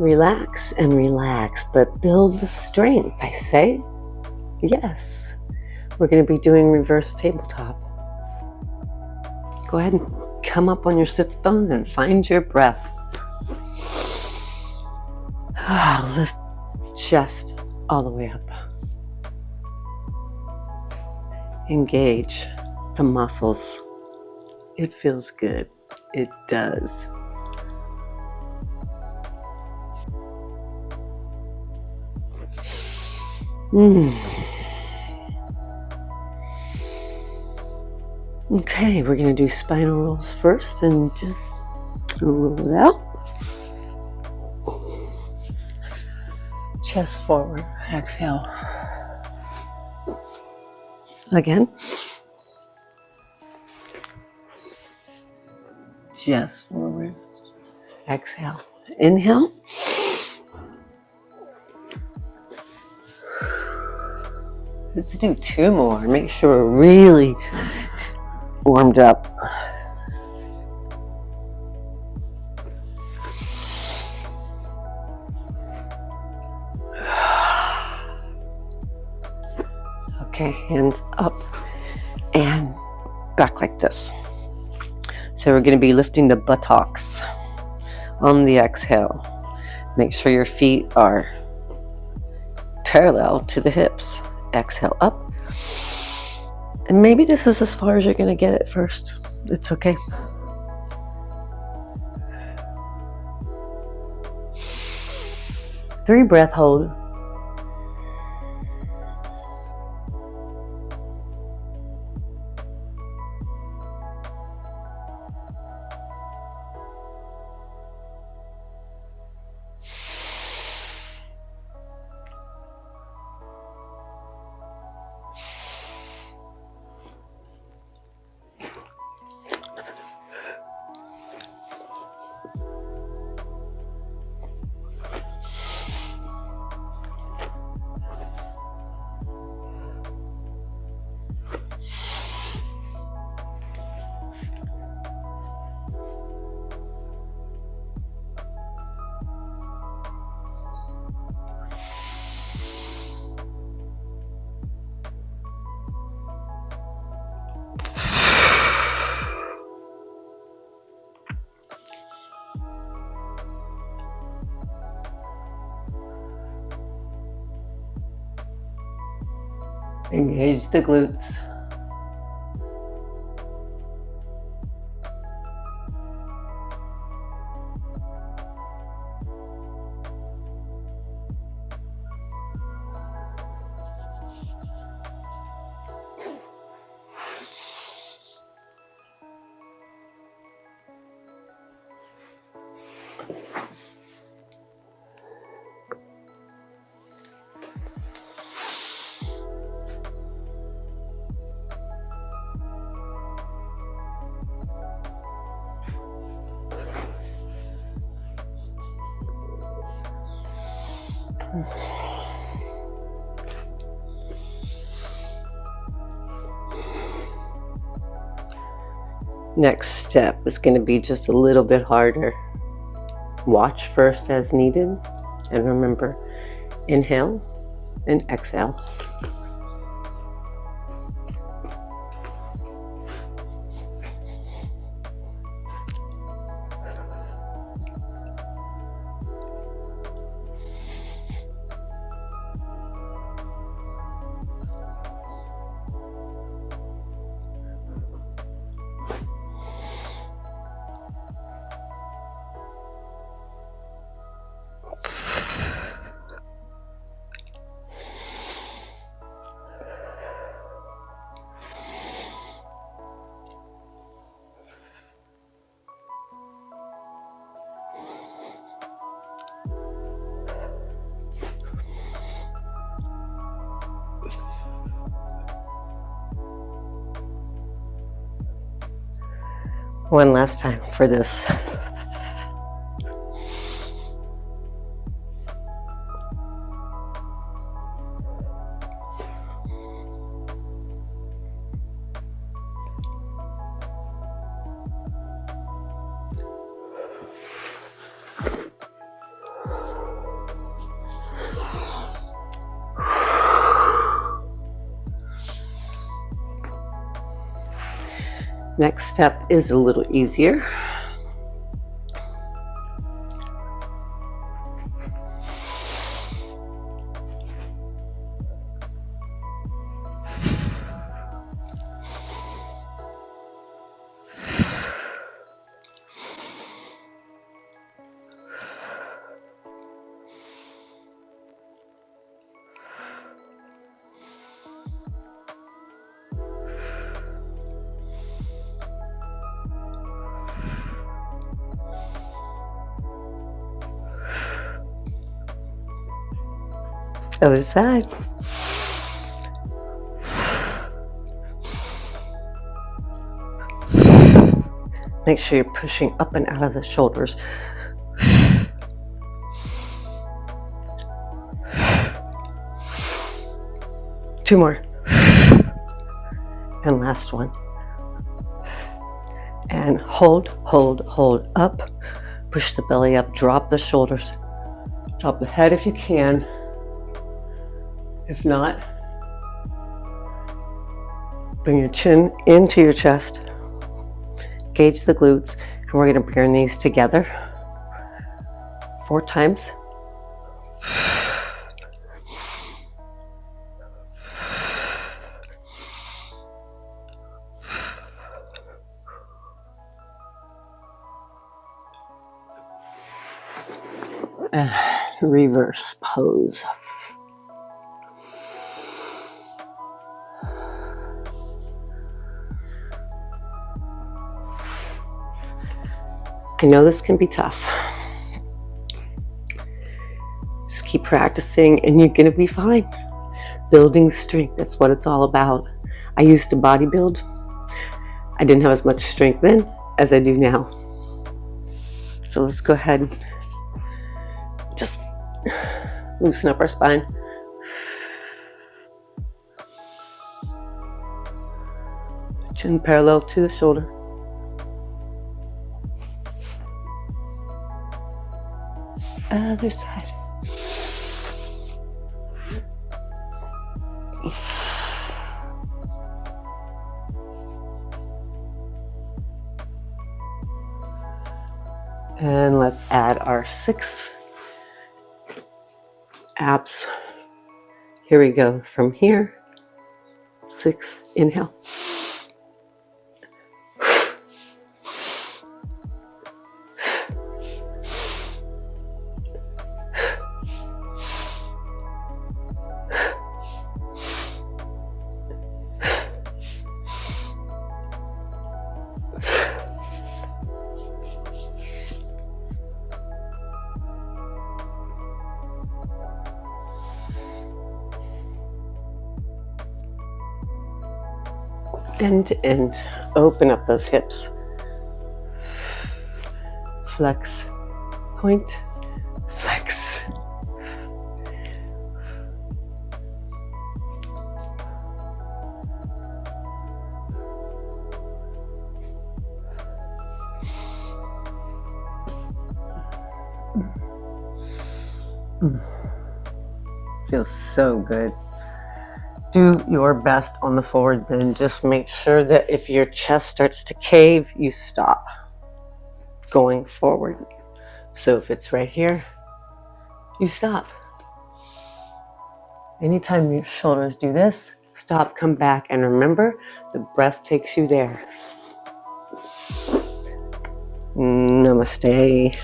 Relax and relax, but build the strength. I say yes. We're going to be doing reverse tabletop. Go ahead and come up on your sits bones and find your breath. Lift chest all the way up. Engage the muscles. It feels good. It does. Okay, we're going to do spinal rolls first and just roll it out. Chest forward. Exhale. Again. Chest forward. Exhale. Inhale. Let's do 2 more. Make sure we're really warmed up. Okay, hands up and back like this. So we're going to be lifting the buttocks on the exhale. Make sure your feet are parallel to the hips. Exhale up. And maybe this is as far as you're going to get at first. It's okay. Three breath hold. Engage the glutes. Next step is going to be just a little bit harder. Watch first as needed, and remember, inhale and exhale. One last time for this. Next step is a little easier. Other side. Make sure you're pushing up and out of the shoulders. Two more. And last one. And hold, hold, hold up. Push the belly up, drop the shoulders. Drop the head if you can. If not, bring your chin into your chest. Gauge the glutes, and we're going to bring our knees together 4 times. Reverse pose. I know this can be tough. Just keep practicing and you're gonna be fine. Building strength, that's what it's all about. I used to bodybuild. I didn't have as much strength then as I do now. So let's go ahead and just loosen up our spine. Chin parallel to the shoulder. Other side. And let's add our 6 abs. Here we go. From here, 6, inhale. End to end. Open up those hips. Flex, point, flex. Feels so good. Do your best on the forward bend. Just make sure that if your chest starts to cave, you stop going forward. So if it's right here, you stop. Anytime your shoulders do this, stop, come back, and remember, the breath takes you there. Namaste.